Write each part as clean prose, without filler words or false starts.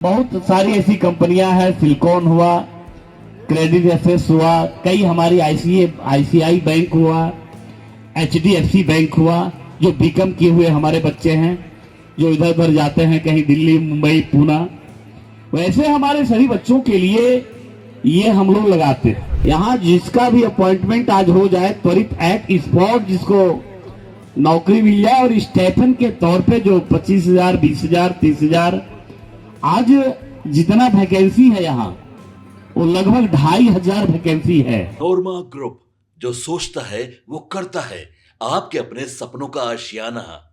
बहुत सारी ऐसी कंपनियां हैं, सिलिकॉन हुआ, क्रेडिट एसेस हुआ, कई हमारी आईसीआई बैंक हुआ, एचडीएफसी बैंक हुआ, जो बीकॉम किए हुए हमारे बच्चे हैं जो इधर उधर जाते हैं, कहीं दिल्ली, मुंबई, पूना। वैसे हमारे सभी बच्चों के लिए ये हम लोग लगाते हैं। यहाँ जिसका भी अपॉइंटमेंट आज हो जाए, त्वरित एट स्पॉट जिसको नौकरी मिल जाए, और स्टाइपेंड के तौर पे जो 25,000, 20,000, 30,000, आज जितना वैकेंसी है यहाँ वो लगभग 2,500 वैकेंसी है। नोरमा ग्रुप, जो सोचता है वो करता है, आपके अपने सपनों का आशियाना।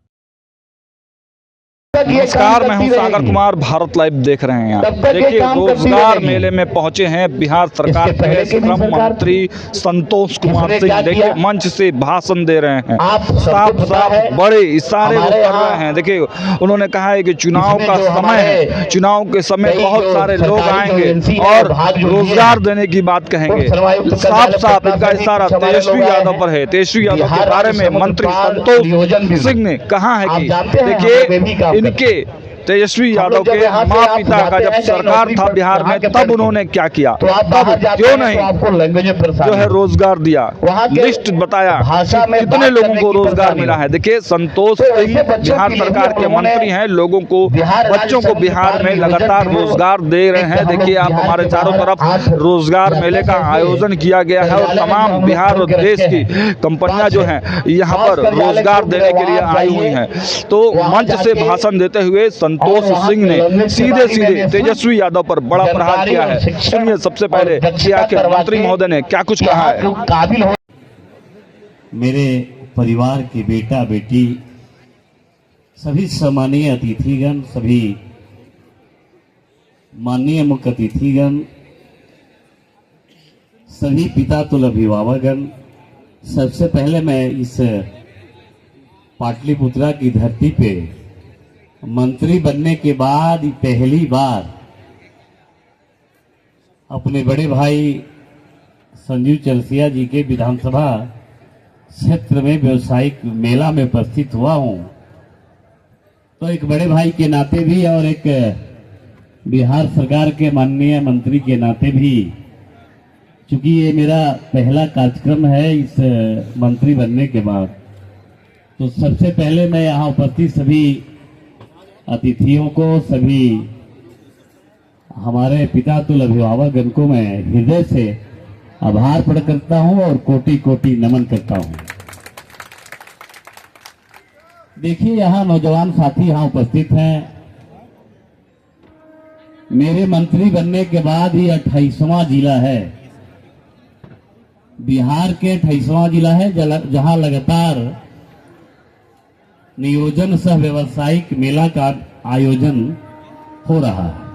नमस्कार, मैं हूं सागर कुमार, भारत लाइव देख रहे हैं आप। देखिए, रोजगार मेले में पहुंचे हैं बिहार सरकार के श्रम मंत्री संतोष कुमार सिंह। देखिए, मंच से भाषण दे रहे हैं, साफ साफ बड़े इशारे वो कर रहे हैं। देखिए, उन्होंने कहा है कि चुनाव का समय है, चुनाव के समय बहुत सारे लोग आएंगे और रोजगार देने की बात कहेंगे। साफ साफ इनका इशारा तेजस्वी यादव पर है। तेजस्वी यादव के बारे में मंत्री संतोष सिंह ने कहा है कि देखिए, इनके तेजस्वी यादव के माँ पिता का जब सरकार था बिहार में, तब उन्होंने क्या किया, तब क्यों नहीं जो है रोजगार दिया, लिस्ट बताया कितने लोगों को रोजगार मिला है। देखिए, संतोष सिंह बिहार सरकार के मंत्री हैं, लोगों को, बच्चों को बिहार में लगातार रोजगार दे रहे हैं। देखिए, आप हमारे चारों तरफ रोजगार मेले का आयोजन किया गया है और तमाम बिहार और देश की कंपनियां जो हैं यहाँ पर रोजगार देने के लिए आई हुई हैं। तो मंच से भाषण देते हुए संतोष सिंह ने सीधे तेजस्वी यादव पर बड़ा प्रहार किया है। सुनिए सबसे पहले कि आखिर मंत्री महोदय ने क्या कुछ कहा है। मेरे परिवार के बेटा बेटी, सभी सम्मानीय अतिथिगण, सभी माननीय मुख्य अतिथिगण, सभी पिता तुल्य अभिभावकगण, सबसे पहले मैं इस पाटलिपुत्रा की धरती पे मंत्री बनने के बाद पहली बार अपने बड़े भाई संजीव चरसिया जी के विधानसभा क्षेत्र में व्यवसायिक मेला में उपस्थित हुआ हूं। तो एक बड़े भाई के नाते भी और एक बिहार सरकार के माननीय मंत्री के नाते भी, चूंकि ये मेरा पहला कार्यक्रम है इस मंत्री बनने के बाद, तो सबसे पहले मैं यहाँ उपस्थित सभी अतिथियों को, सभी हमारे पिता तुल्य अभिभावकगण को मैं हृदय से आभार प्रकट करता हूं और कोटि कोटि नमन करता हूं। देखिए, यहाँ नौजवान साथी यहाँ उपस्थित हैं। मेरे मंत्री बनने के बाद ये 28वां जिला है, बिहार के 28वां जिला है जहां लगातार नियोजन सह व्यवसायिक मेला का आयोजन हो रहा है।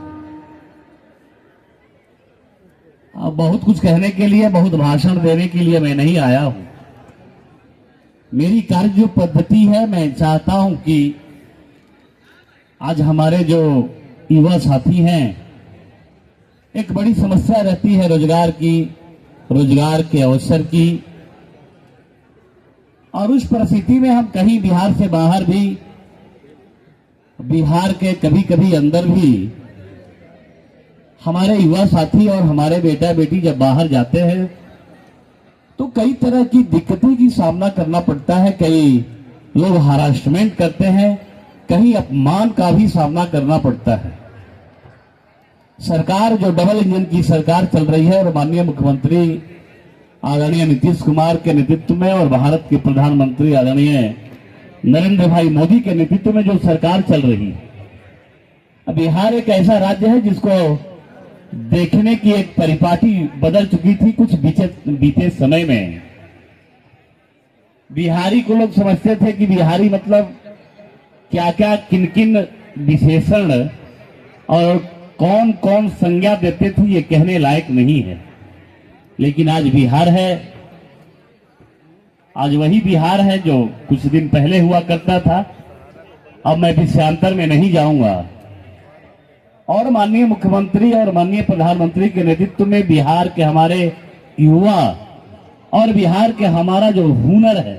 अब बहुत कुछ कहने के लिए, बहुत भाषण देने के लिए मैं नहीं आया हूं। मेरी कार्य जो पद्धति है, मैं चाहता हूं कि आज हमारे जो युवा साथी हैं, एक बड़ी समस्या रहती है रोजगार की, रोजगार के अवसर की, और उस परिस्थिति में हम कहीं बिहार से बाहर भी, बिहार के कभी कभी अंदर भी हमारे युवा साथी और हमारे बेटा बेटी जब बाहर जाते हैं तो कई तरह की दिक्कतों की सामना करना पड़ता है। कई लोग हरासमेंट करते हैं, कहीं अपमान का भी सामना करना पड़ता है। सरकार जो डबल इंजन की सरकार चल रही है और माननीय मुख्यमंत्री आदरणीय नीतीश कुमार के नेतृत्व में और भारत के प्रधानमंत्री आदरणीय नरेंद्र भाई मोदी के नेतृत्व में जो सरकार चल रही है, बिहार एक ऐसा राज्य है जिसको देखने की एक परिपाटी बदल चुकी थी कुछ बीते समय में। बिहारी को लोग समझते थे कि बिहारी मतलब क्या क्या, किन किन विशेषण और कौन कौन संज्ञा देते थे, ये कहने लायक नहीं है। लेकिन आज बिहार है, आज वही बिहार है जो कुछ दिन पहले हुआ करता था। अब मैं विषयांतर में नहीं जाऊंगा। और माननीय मुख्यमंत्री और माननीय प्रधानमंत्री के नेतृत्व में बिहार के हमारे युवा और बिहार के हमारा जो हुनर है,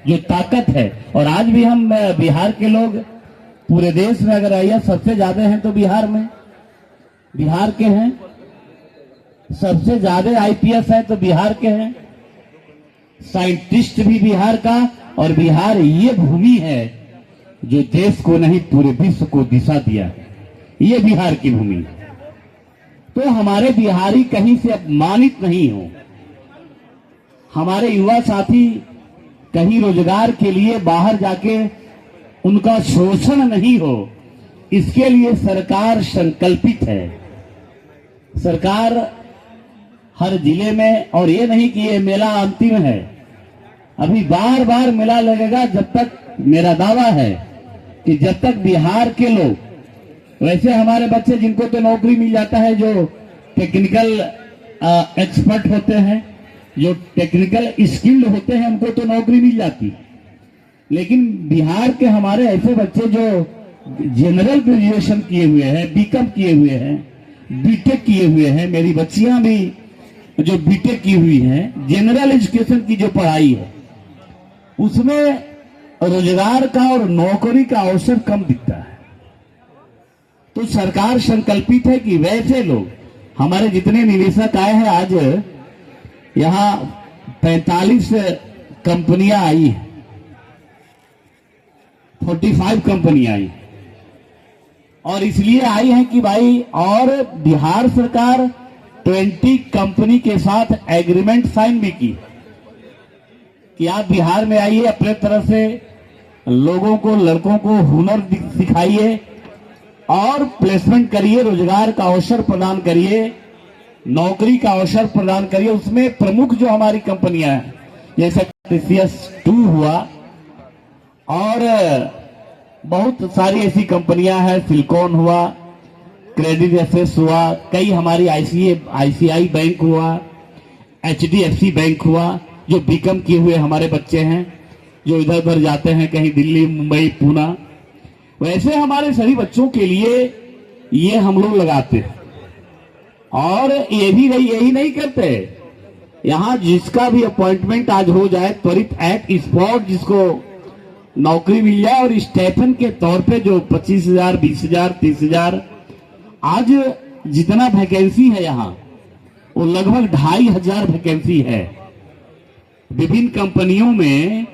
जो ताकत है, और आज भी हम बिहार के लोग पूरे देश में अगर आइए सबसे ज्यादा हैं तो बिहार में, बिहार के हैं, सबसे ज्यादा आईपीएस है तो बिहार के हैं, साइंटिस्ट भी बिहार का, और बिहार ये भूमि है जो देश को नहीं पूरे विश्व को दिशा दिया है, ये बिहार की भूमि है। तो हमारे बिहारी कहीं से अपमानित नहीं हो, हमारे युवा साथी कहीं रोजगार के लिए बाहर जाके उनका शोषण नहीं हो, इसके लिए सरकार संकल्पित है। सरकार हर जिले में, और ये नहीं कि ये मेला अंतिम है, अभी बार बार मेला लगेगा जब तक, मेरा दावा है कि जब तक बिहार के लोग, वैसे हमारे बच्चे जिनको तो नौकरी मिल जाता है, जो टेक्निकल एक्सपर्ट होते हैं, जो टेक्निकल स्किल्ड होते हैं, उनको तो नौकरी मिल जाती, लेकिन बिहार के हमारे ऐसे बच्चे जो जनरल ग्रेजुएशन किए हुए हैं, बीकॉम किए हुए हैं, बीटेक किए हुए हैं, मेरी बच्चियां भी जो बीटेक की हुई हैं, जनरल एजुकेशन की जो पढ़ाई है उसमें रोजगार का और नौकरी का अवसर कम दिखता है। तो सरकार संकल्पित है कि वैसे लोग, हमारे जितने निवेशक आए हैं, आज यहां 45 कंपनियां आई हैं, 45 कंपनियां आई, और इसलिए आई हैं कि भाई, और बिहार सरकार 20 कंपनी के साथ एग्रीमेंट साइन भी की कि आप बिहार में आइए, अपने तरफ से लोगों को, लड़कों को हुनर सिखाइए और प्लेसमेंट करिए, रोजगार का अवसर प्रदान करिए, नौकरी का अवसर प्रदान करिए। उसमें प्रमुख जो हमारी कंपनियां हैं, जैसे TCS2 हुआ, और बहुत सारी ऐसी कंपनियां हैं, सिलिकॉन हुआ, क्रेडिट एसेस हुआ, कई हमारी ICICI बैंक हुआ, HDFC बैंक हुआ, जो बीकॉम किए हुए हमारे बच्चे हैं, जो इधर उधर जाते हैं, कहीं दिल्ली, मुंबई, पूना, वैसे हमारे सभी बच्चों के लिए ये हम लोग लगाते हैं। और यही नहीं करते, यहां जिसका भी अपॉइंटमेंट आज हो जाए, त्वरित एट स्पॉट जिसको नौकरी मिल जाए, और स्टाइपेंड के तौर पे जो 25,000, 20,000, 30,000, आज जितना वैकेंसी है यहाँ, वो लगभग 2,500 वैकेंसी है। विभिन्न कंपनियों में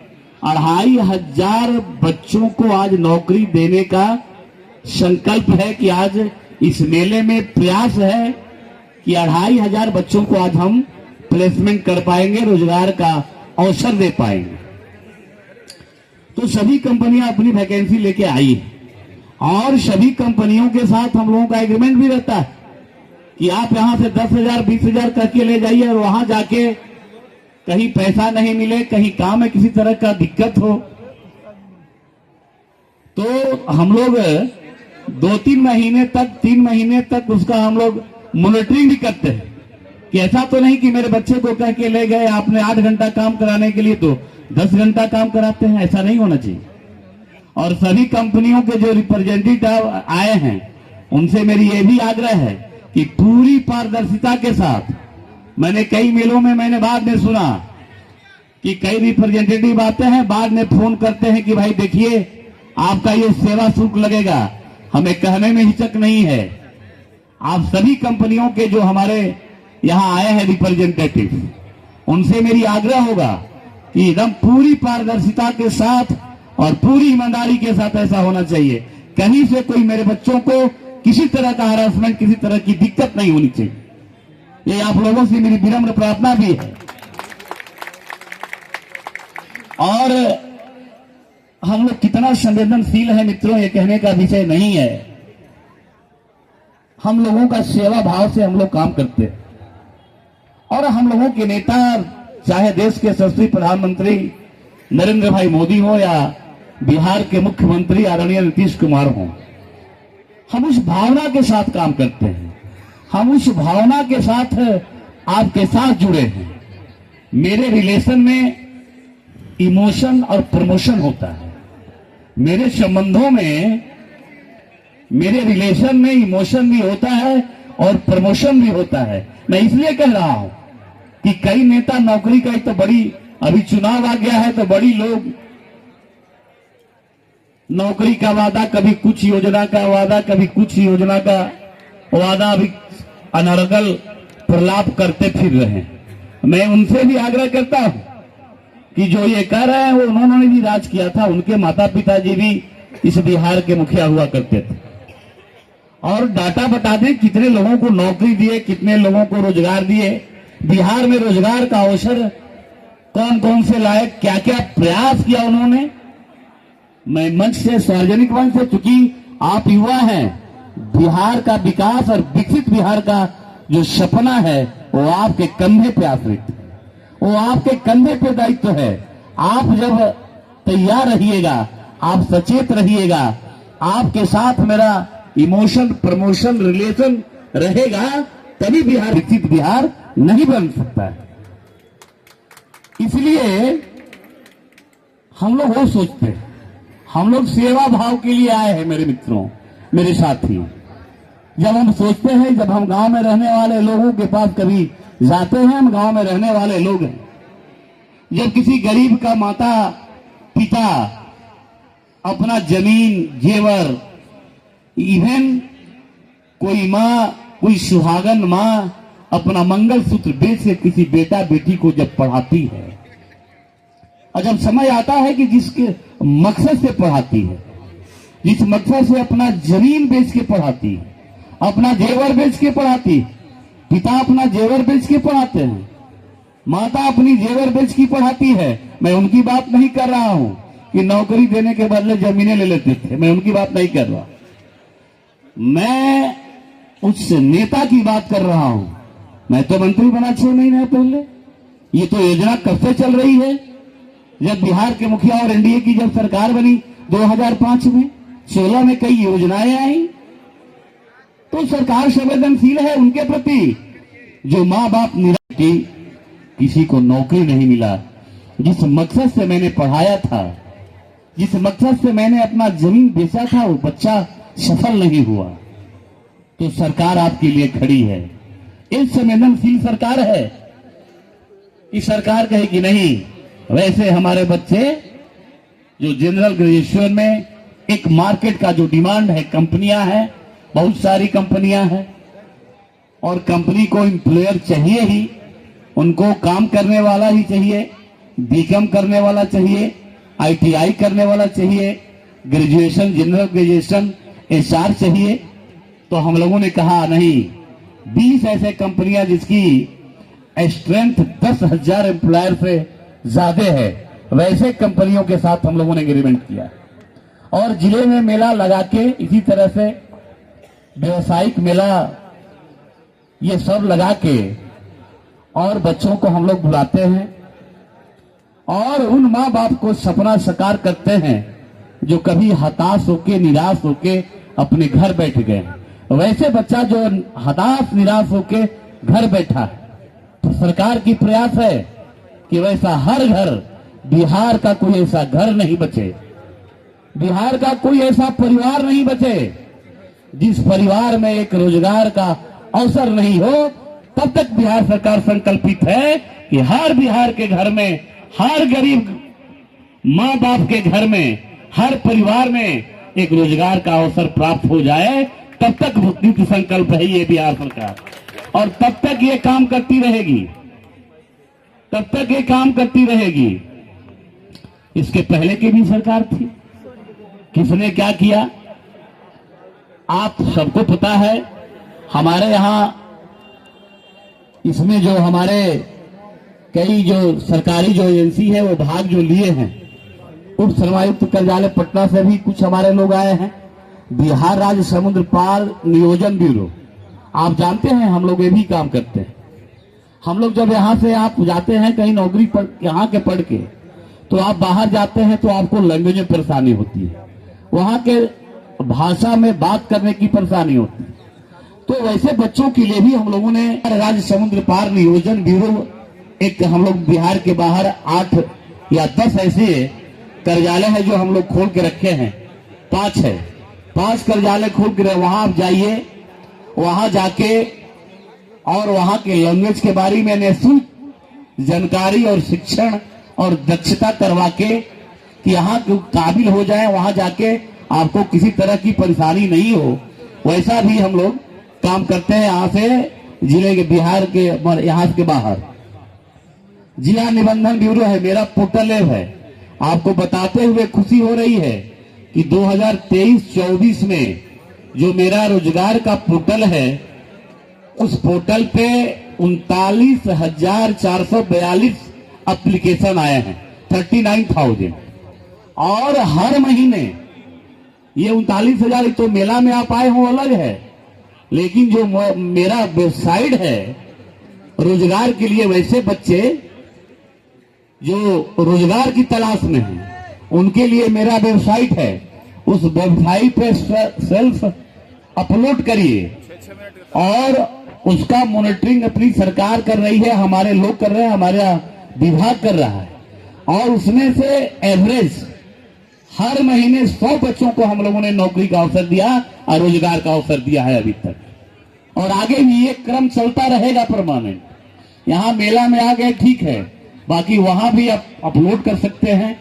2,500 बच्चों को आज नौकरी देने का संकल्प है कि आज इस मेले में प्रयास है कि 2,500 बच्चों को आज हम प्लेसमेंट कर पाएंगे, रोजगार का अवसर दे पाएंगे। तो सभी कंपनियां अपनी वैकेंसी लेके आई है, और सभी कंपनियों के साथ हम लोगों का एग्रीमेंट भी रहता है कि आप यहां से 10,000, 20,000 करके ले जाइए, और वहां जाके कहीं पैसा नहीं मिले, कहीं काम में किसी तरह का दिक्कत हो, तो हम लोग 2-3 महीने तक, 3 महीने तक उसका हम लोग मॉनिटरिंग भी करते हैं कि ऐसा तो नहीं कि मेरे बच्चे को कह के ले गए, आपने 8 घंटा काम कराने के लिए तो 10 घंटा काम कराते हैं, ऐसा नहीं होना चाहिए। और सभी कंपनियों के जो रिप्रेजेंटेटिव आए हैं, उनसे मेरी ये भी आग्रह है कि पूरी पारदर्शिता के साथ, मैंने कई मेलों में मैंने बाद में सुना कि कई रिप्रेजेंटेटिव आते हैं, बाद में फोन करते हैं कि भाई देखिए आपका ये सेवा शुल्क लगेगा, हमें कहने में हिचक नहीं है। आप सभी कंपनियों के जो हमारे यहाँ आए हैं रिप्रेजेंटेटिव, उनसे मेरी आग्रह होगा कि एकदम पूरी पारदर्शिता के साथ और पूरी ईमानदारी के साथ ऐसा होना चाहिए, कहीं से कोई मेरे बच्चों को किसी तरह का हरासमेंट, किसी तरह की दिक्कत नहीं होनी चाहिए। ये आप लोगों से मेरी विनम्र प्रार्थना भी है। और हम लोग कितना संवेदनशील है मित्रों, ये कहने का विषय नहीं है। हम लोगों का सेवा भाव से हम लोग काम करते हैं, और हम लोगों के नेता, चाहे देश के यशस्वी प्रधानमंत्री नरेंद्र भाई मोदी हो या बिहार के मुख्यमंत्री आदरणीय नीतीश कुमार हो, हम उस भावना के साथ काम करते हैं, हम उस भावना के साथ आपके साथ जुड़े हैं। मेरे रिलेशन में इमोशन और प्रमोशन होता है, मेरे संबंधों में, मेरे रिलेशन में इमोशन भी होता है और प्रमोशन भी होता है। मैं इसलिए कह रहा हूं कि कई नेता नौकरी का, तो बड़ी, अभी चुनाव आ गया है तो बड़ी लोग नौकरी का वादा, कभी कुछ योजना का वादा, कभी कुछ योजना का, वादा भी अनर्गल प्रलाप करते फिर रहे हैं। मैं उनसे भी आग्रह करता हूं कि जो ये कर रहे हैं वो उन्होंने भी राज किया था, उनके माता पिताजी भी इस बिहार के मुखिया हुआ करते थे। और डाटा बता दें कितने लोगों को नौकरी दिए, कितने लोगों को रोजगार दिए, बिहार में रोजगार का अवसर कौन कौन से लाए, क्या क्या प्रयास किया उन्होंने। मैं मंच से, सार्वजनिक मंच से, चूंकि आप युवा हैं, बिहार का विकास और विकसित बिहार का जो सपना है वो आपके कंधे पे आश्रित है, वो आपके कंधे पे दायित्व है। आप जब तैयार रहिएगा, आप सचेत रहिएगा, आपके साथ मेरा इमोशन प्रमोशन रिलेशन रहेगा, तभी बिहार विकसित बिहार नहीं बन सकता है। इसलिए हम लोग वो सोचते हैं, हम लोग सेवा भाव के लिए आए हैं मेरे मित्रों, मेरे साथी। जब हम सोचते हैं, जब हम गांव में रहने वाले लोगों के पास कभी जाते हैं, हम गांव में रहने वाले लोग हैं, जब किसी गरीब का माता पिता अपना जमीन जेवर, इवन कोई माँ, कोई सुहागन माँ अपना मंगलसूत्र बेच के किसी बेटा बेटी को जब पढ़ाती है, और जब समय आता है कि जिसके मकसद से पढ़ाती है, जिस मकसद से अपना जमीन बेच के पढ़ाती है, अपना जेवर बेच के पढ़ाती, पिता अपना जेवर बेच के पढ़ाते हैं, माता अपनी जेवर बेच के पढ़ाती है। मैं उनकी बात नहीं कर रहा हूं कि नौकरी देने के बदले जमीनें ले लेते थे, मैं उनकी बात नहीं कर रहा। मैं उस नेता की बात कर रहा हूं। मैं तो मंत्री बना 6 महीने पहले। ये तो योजना कब से चल रही है? जब बिहार के मुखिया और एनडीए की जब सरकार बनी 2005 में, 16 में कई योजनाएं आई। तो सरकार संवेदनशील है उनके प्रति। जो माँ बाप निराश, किसी को नौकरी नहीं मिला, जिस मकसद से मैंने पढ़ाया था, जिस मकसद से मैंने अपना जमीन बेचा था, वो बच्चा सफल नहीं हुआ, तो सरकार आपके लिए खड़ी है। एक संवेदनशील सरकार है। इस सरकार कहे कि नहीं, वैसे हमारे बच्चे जो जनरल ग्रेजुएशन में, एक मार्केट का जो डिमांड है, कंपनियां हैं, बहुत सारी कंपनियां हैं, और कंपनी को एम्प्लॉयर चाहिए ही, उनको काम करने वाला ही चाहिए, बीकॉम करने वाला चाहिए, आईटीआई करने वाला चाहिए, ग्रेजुएशन, जनरल ग्रेजुएशन, एचआर चाहिए। तो हम लोगों ने कहा नहीं, 20 ऐसे कंपनियां जिसकी स्ट्रेंथ 10,000 एम्प्लॉयर से ज्यादा है, वैसे कंपनियों के साथ हम लोगों ने एग्रीमेंट किया, और जिले में मेला लगा के, इसी तरह से व्यवसायिक मेला ये सब लगा के, और बच्चों को हम लोग बुलाते हैं, और उन माँ बाप को सपना साकार करते हैं जो कभी हताश होके, निराश होके अपने घर बैठ गए। वैसे बच्चा जो हताश निराश होके घर बैठा है, तो सरकार की प्रयास है कि वैसा हर घर, बिहार का कोई ऐसा घर नहीं बचे, बिहार का कोई ऐसा परिवार नहीं बचे जिस परिवार में एक रोजगार का अवसर नहीं हो। तब तक बिहार सरकार संकल्पित है कि हर बिहार के घर में, हर गरीब माँ बाप के घर में, हर परिवार में एक रोजगार का अवसर प्राप्त हो जाए। तब तक नित्य संकल्प है ये बिहार सरकार, और तब तक ये काम करती रहेगी, तब तक ये काम करती रहेगी। इसके पहले की भी सरकार थी, किसने क्या किया आप सबको पता है। हमारे यहां इसमें जो हमारे कई जो सरकारी जो एजेंसी है वो भाग जो लिए हैं, उप श्रमायुक्त कार्यालय पटना से भी कुछ हमारे लोग आए हैं, बिहार राज्य समुद्र पार नियोजन ब्यूरो, आप जानते हैं हम लोग ये भी काम करते हैं। हम लोग जब यहाँ से आप जाते हैं कहीं नौकरी पर यहाँ के पढ़ के, तो आप बाहर जाते हैं तो आपको लैंग्वेज में परेशानी होती है, वहाँ के भाषा में बात करने की परेशानी होती है। तो वैसे बच्चों के लिए भी हम लोगों ने राज्य समुद्र पार नियोजन ब्यूरो, एक हम लोग बिहार के बाहर 8 या 10 ऐसे कार्यालय है जो हम लोग खोल के रखे हैं, 5 है, 5 कार्यालय खोल के, वहां आप जाइए, वहां जाके और वहां के लैंग्वेज के बारे में निःशुल्क जानकारी और शिक्षण और दक्षता करवा के कि यहाँ काबिल हो जाए, वहां जाके आपको किसी तरह की परेशानी नहीं हो, वैसा भी हम लोग काम करते हैं यहाँ से, जिले के बिहार के यहाँ के बाहर। जिला निबंधन ब्यूरो है, मेरा पोर्टल है। आपको बताते हुए खुशी हो रही है कि 2023-24 में जो मेरा रोजगार का पोर्टल है, उस पोर्टल पे 39,442 एप्लीकेशन आए हैं, 39,000। और हर महीने ये 39,000 तो मेला में आप आए हो अलग है, लेकिन जो मेरा वेबसाइट है रोजगार के लिए, वैसे बच्चे जो रोजगार की तलाश में हैं उनके लिए मेरा वेबसाइट है। उस वेबसाइट पे सेल्फ अपलोड करिए और उसका मॉनिटरिंग अपनी सरकार कर रही है, हमारे लोग कर रहे हैं, हमारा विभाग कर रहा है। और उसमें से एवरेज हर महीने 100 बच्चों को हम लोगों ने नौकरी का अवसर दिया और रोजगार का अवसर दिया है अभी तक, और आगे भी ये क्रम चलता रहेगा परमानेंट। यहाँ मेला में आ गए ठीक है, बाकी वहां भी आप अपलोड कर सकते हैं,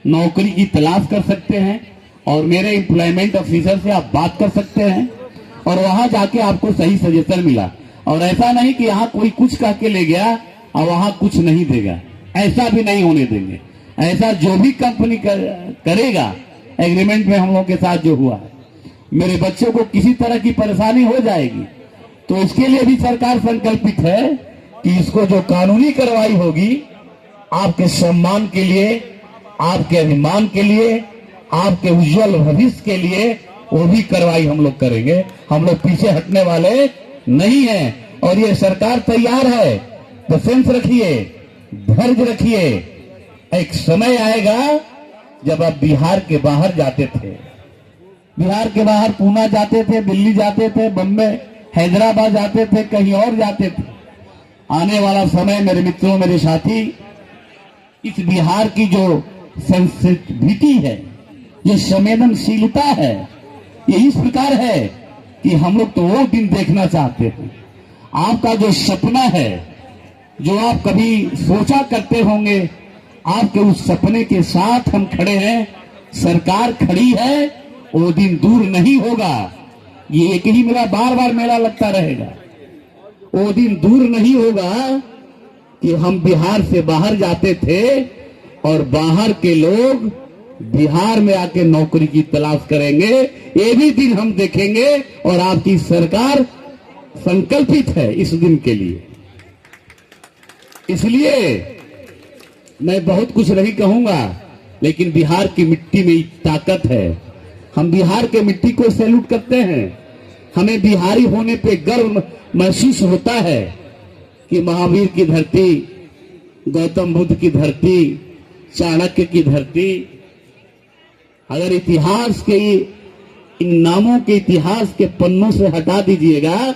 नौकरी की तलाश कर सकते हैं, और मेरे एम्प्लॉयमेंट ऑफिसर से आप बात कर सकते हैं, और वहां जाके आपको सही सजेशन मिला। और ऐसा नहीं कि यहाँ कोई कुछ कह के ले गया और वहां कुछ नहीं देगा, ऐसा भी नहीं होने देंगे। ऐसा जो भी कंपनी करेगा, एग्रीमेंट में हम लोगों के साथ जो हुआ है, मेरे बच्चों को किसी तरह की परेशानी हो जाएगी तो इसके लिए भी सरकार संकल्पित है कि इसको जो कानूनी कार्रवाई होगी, आपके सम्मान के लिए, आपके अभिमान के लिए, आपके उज्जवल भविष्य के लिए, वो भी कार्रवाई हम लोग करेंगे। हम लोग पीछे हटने वाले नहीं हैं, और ये सरकार तैयार है। पेशेंस रखिए, धैर्य रखिए। एक समय आएगा जब आप बिहार के बाहर जाते थे, बिहार के बाहर पूना जाते थे, दिल्ली जाते थे, बम्बे, हैदराबाद जाते थे, कहीं और जाते थे। आने वाला समय मेरे मित्रों, मेरे साथी, इस बिहार की जो सेंसिटिविटी है, ये संवेदनशीलता है, ये इस प्रकार है कि हम लोग तो वो दिन देखना चाहते हैं। आपका जो सपना है, जो आप कभी सोचा करते होंगे, आपके उस सपने के साथ हम खड़े हैं, सरकार खड़ी है, वो दिन दूर नहीं होगा। ये एक ही मेला, बार बार मेला लगता रहेगा। वो दिन दूर नहीं होगा कि हम बिहार से बाहर जाते थे और बाहर के लोग बिहार में आके नौकरी की तलाश करेंगे। ये भी दिन हम देखेंगे, और आपकी सरकार संकल्पित है इस दिन के लिए। इसलिए मैं बहुत कुछ नहीं कहूंगा, लेकिन बिहार की मिट्टी में ताकत है। हम बिहार के मिट्टी को सैल्यूट करते हैं। हमें बिहारी होने पे गर्व महसूस होता है कि महावीर की धरती, गौतम बुद्ध की धरती, चाणक्य की धरती, अगर इतिहास के इन नामों के इतिहास के पन्नों से हटा दीजिएगा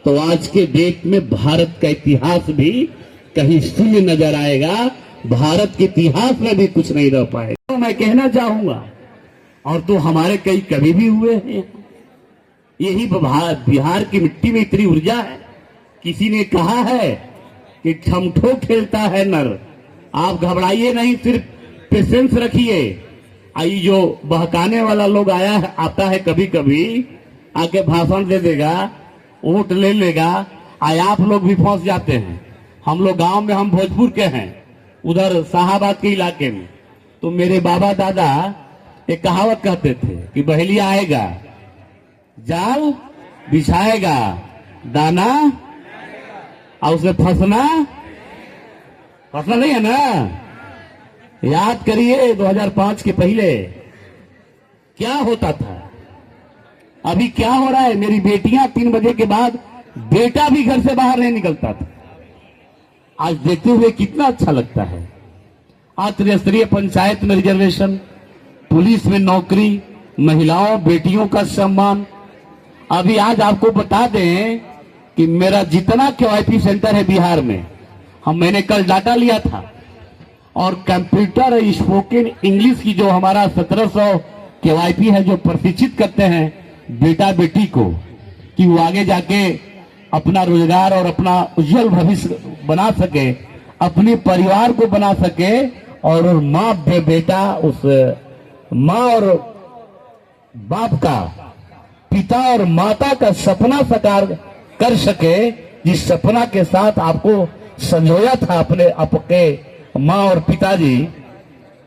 तो आज के डेट में भारत का इतिहास भी कहीं शून्य नजर आएगा। भारत के इतिहास में भी कुछ नहीं रह पाएगा। तो मैं कहना चाहूंगा, और तो हमारे कई कवि भी हुए हैं, यही बिहार की मिट्टी में इतनी ऊर्जा है। किसी ने कहा है कि ठमठो खेलता है नर। आप घबराइए नहीं, सिर्फ पेशेंस रखिए। आई जो बहकाने वाला लोग आता है कभी कभी, आके भाषण दे देगा, वोट ले लेगा, आप लोग भी फंस जाते हैं। हम लोग गांव में, हम भोजपुर के हैं, उधर शाहाबाद के इलाके में, तो मेरे बाबा दादा एक कहावत कहते थे कि बहेलिया आएगा, जाल बिछाएगा, दाना, और उसमें फंसना नहीं है ना। याद करिए 2005 के पहले क्या होता था, अभी क्या हो रहा है। मेरी बेटियां 3 बजे के बाद, बेटा भी घर से बाहर नहीं निकलता था। आज देखते हुए कितना अच्छा लगता है। आज त्रिस्तरीय पंचायत में रिजर्वेशन, पुलिस में नौकरी, महिलाओं बेटियों का सम्मान। अभी आज आपको बता दें कि मेरा जितना केवाईपी सेंटर है बिहार में, मैंने कल डाटा लिया था, और कंप्यूटर स्पोकन इंग्लिश की जो हमारा 1700 केवाईपी है, जो प्रशिक्षित करते हैं बेटा बेटी को कि वो आगे जाके अपना रोजगार और अपना उज्जवल भविष्य बना सके, अपने परिवार को बना सके, और माँ बेटा, उस माँ और बाप का पिता और माता का सपना साकार कर सके, जिस सपना के साथ आपको संजोया था अपने आपके माँ और पिताजी,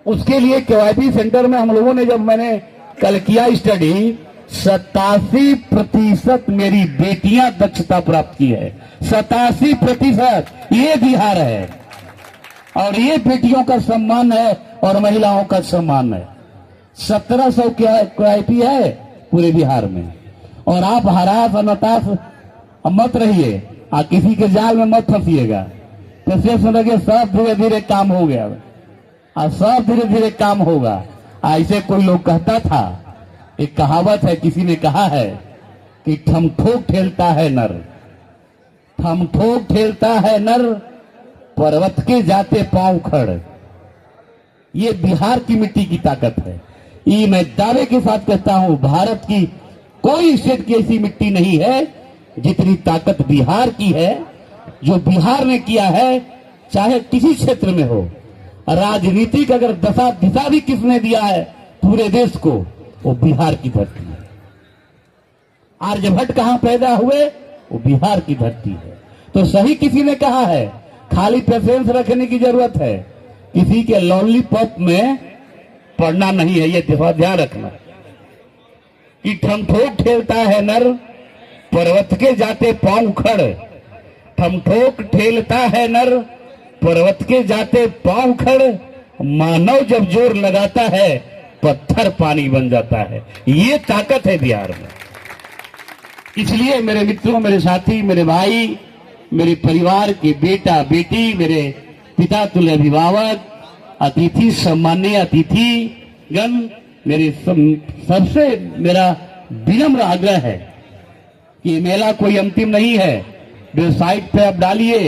उसके लिए केवाईपी सेंटर में हम लोगों ने, जब मैंने कल किया स्टडी, 87% मेरी बेटियां दक्षता प्राप्त की है। 87% ये बिहार है, और ये बेटियों का सम्मान है और महिलाओं का सम्मान है। 1700 केवाईपी है पूरे बिहार में, और आप हरास अनताश मत रहिए, किसी के जाल में मत फंसिएगा। तो सिर्फ लगे सब धीरे धीरे काम हो गया, और सब धीरे धीरे काम होगा। ऐसे कोई लोग कहता था, एक कहावत है, किसी ने कहा है कि ठमठोक ठेलता है नर, ठमठोक ठेलता है नर, पर्वत के जाते पांव खड़। ये बिहार की मिट्टी की ताकत है। ये मैं दावे के साथ कहता हूं, भारत की कोई स्टेट की ऐसी मिट्टी नहीं है जितनी ताकत बिहार की है। जो बिहार ने किया है, चाहे किसी क्षेत्र में हो, राजनीतिक अगर दशा दिशा भी किसने दिया है पूरे देश को, वो बिहार की धरती है। आर्यभट्ट कहां पैदा हुए, वो बिहार की धरती है। तो सही किसी ने कहा है, खाली पेशेंस रखने की जरूरत है, किसी के लॉलीपॉप में पड़ना नहीं है। ये ध्यान रखना कि ठमठोक ठेलता है नर, पर्वत के जाते पांव खड़। ठमठोक ठेलता है नर, पर्वत के जाते पांव खड़। मानव जब जोर लगाता है, पत्थर पानी बन जाता है। ये ताकत है बिहार में। इसलिए मेरे मित्रों, मेरे साथी, मेरे भाई, मेरे परिवार के बेटा बेटी, मेरे पिता तुल्य अभिभावक, अतिथि, सम्माननीय अतिथिगण, मेरे सबसे मेरा विनम्र आग्रह है कि मेला कोई अंतिम नहीं है। वेबसाइट पे आप डालिए।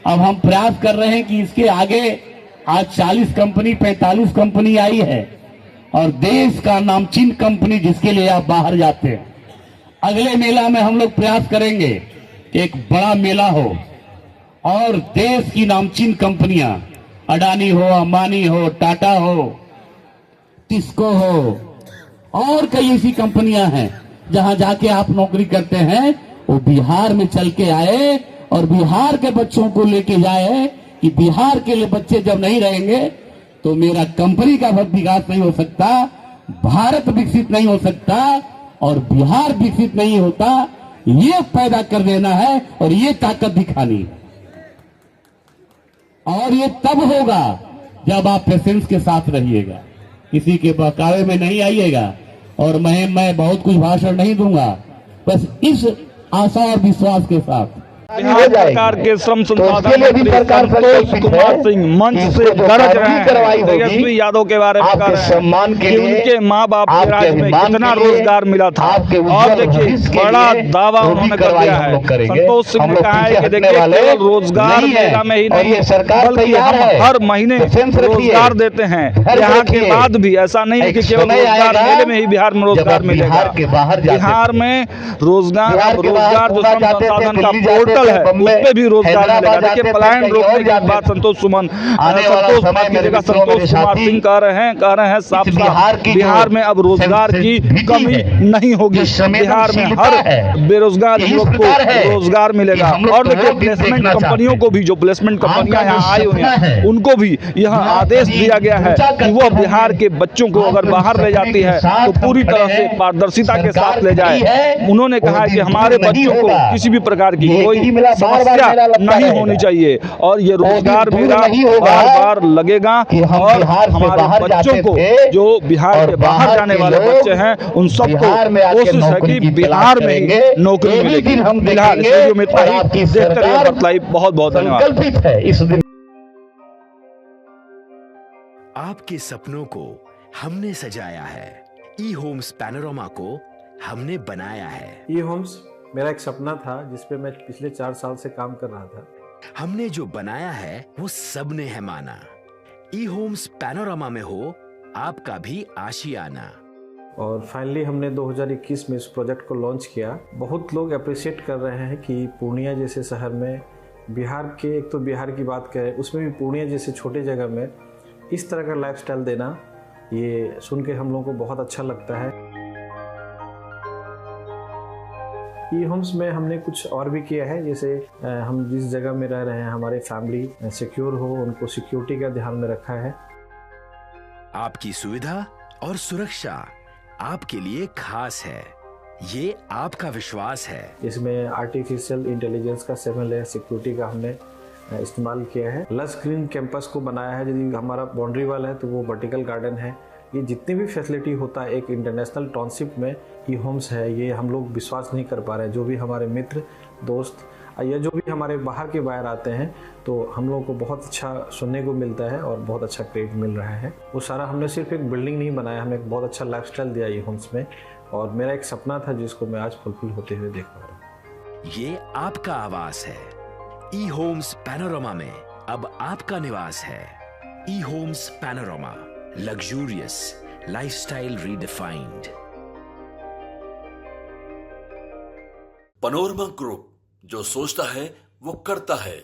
अब हम प्रयास कर रहे हैं कि इसके आगे आज 40 कंपनी 45 कंपनी आई है, और देश का नामचीन कंपनी जिसके लिए आप बाहर जाते हैं। अगले मेला में हम लोग प्रयास करेंगे कि एक बड़ा मेला हो, और देश की नामचीन कंपनियां, अडानी हो, अंबानी हो, टाटा हो, टिस्को हो, और कई ऐसी कंपनियां हैं जहां जाके आप नौकरी करते हैं, वो बिहार में चल के आए और बिहार के बच्चों को लेके जाए। कि बिहार के लिए बच्चे जब नहीं रहेंगे तो मेरा कंपनी का विकास नहीं हो सकता, भारत विकसित नहीं हो सकता, और बिहार विकसित नहीं होता। ये पैदा कर देना है और ये ताकत दिखानी है। और ये तब होगा जब आप पेशेंस के साथ रहिएगा, किसी के बहकावे में नहीं आइएगा। और मैं बहुत कुछ भाषण नहीं दूंगा, बस इस आशा और विश्वास के साथ बिहार सरकार के श्रम संसाधन मंत्री संतोष कुमार सिंह मंच से गरज रहे हैं तेजस्वी यादव के बारे में कह रहे हैं कि उनके माँ बाप के राज में कितना रोजगार मिला था। और देखिए, बड़ा दावा उन्होंने कर दिया है। संतोष सिंह ने कहा है कि देखिए, केवल रोजगार मेला में ही नहीं, बल्कि हम हर महीने रोजगार देते हैं। यहाँ के बाद भी ऐसा नहीं है कि केवल रोजगार मेले में ही बिहार में रोजगार मिलेगा। बिहार में रोजगार जो श्रम संसाधन का पोर्टल है, उस पे भी रोजगार मिलेगा। देखिए, पलायन रोकने की बात संतोष कुमार सिंह कह रहे हैं साफ साफ, बिहार में अब रोजगार की कमी नहीं होगी। बिहार में हर बेरोजगार लोग को रोजगार मिलेगा। और देखिए, प्लेसमेंट कंपनियों को भी, जो प्लेसमेंट कंपनियां यहाँ आई हुई हैं, उनको भी यह आदेश दिया गया है कि वो बिहार के बच्चों को अगर बाहर ले जाती है तो पूरी तरह से पारदर्शिता के साथ ले जाए। उन्होंने कहा है कि हमारे बच्चों को किसी भी प्रकार की कोई समस्या नहीं होनी चाहिए, और ये रोजगार मेला बार बार लगेगा। और हमारे बच्चों को, जो बिहार के बाहर जाने वाले बच्चे हैं, उन सबको कोशिश है कि बिहार में ही नौकरी मिलेगी। फिलहाल इस वीडियो में इतना ही। देखते रहिए भारत लाइव। बहुत बहुत धन्यवाद। आपके सपनों को हमने सजाया है, ई होम्स पैनोरमा को हमने बनाया है। ई होम्स मेरा एक सपना था जिस पे मैं पिछले 4 साल से काम कर रहा था। हमने जो बनाया है वो सबने है माना। ई होम्स पैनोरमा में हो आपका भी आशियाना। और फाइनली हमने 2021 में इस प्रोजेक्ट को लॉन्च किया। बहुत लोग अप्रिशिएट कर रहे हैं कि पूर्णिया जैसे शहर में, बिहार के, एक तो बिहार की बात करें, उसमें भी पूर्णिया जैसे छोटे जगह में इस तरह का लाइफस्टाइल देना, ये सुन के हम लोगों को बहुत अच्छा लगता है। ई होम्स में हमने कुछ और भी किया है, जैसे हम जिस जगह में रह रहे हैं हमारे फैमिली सिक्योर हो, उनको सिक्योरिटी का ध्यान में रखा है। आपकी सुविधा और सुरक्षा आपके लिए खास है, ये आपका विश्वास है। इसमें आर्टिफिशियल इंटेलिजेंस का 7 लेयर सिक्योरिटी का हमने इस्तेमाल किया है। लस ग्रीन कैंपस को बनाया है, यदि हमारा बाउंड्री वाल है तो वो वर्टिकल गार्डन है। ये जितनी भी फैसिलिटी होता है एक इंटरनेशनल टाउनशिप में ई होम्स है, ये हम लोग विश्वास नहीं कर पा रहे हैं। जो भी हमारे मित्र दोस्त या जो भी हमारे बाहर के बाहर आते हैं तो हम लोगों को बहुत अच्छा सुनने को मिलता है और बहुत अच्छा क्रेडिट मिल रहा है। वो सारा हमने सिर्फ एक बिल्डिंग नहीं बनाया, हमें एक बहुत अच्छा लाइफस्टाइल दिया ई होम्स में, और मेरा एक सपना था जिसको मैं आज फुलफिल होते हुए देख पा रहा हूँ। ये आपका आवास है। ई होम्स पैनोरामा में अब आपका निवास है। E homes Panorama, luxurious lifestyle redefined. Panorama group, जो सोचता है वो करता है।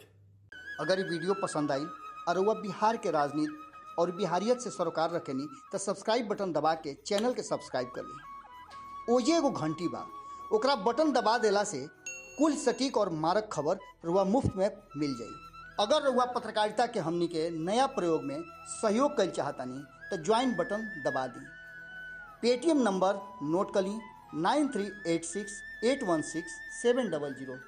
अगर ये वीडियो पसंद आई और वह बिहार के राजनीति और बिहारियत से सरोकार रखेनी तो सब्सक्राइब बटन दबा के चैनल के सब्सक्राइब कर ली। ओजे एगो घंटी बा, ओकरा बटन दबा देला से कुल सटीक और मारक खबर रुआ मुफ्त में मिल जाई। अगर रुआ पत्रकारिता के हमनी के नया प्रयोग में सहयोग कर चाहतानी तो ज्वाइन बटन दबा दी। पेटीएम नंबर नोट कर ली 9386816700।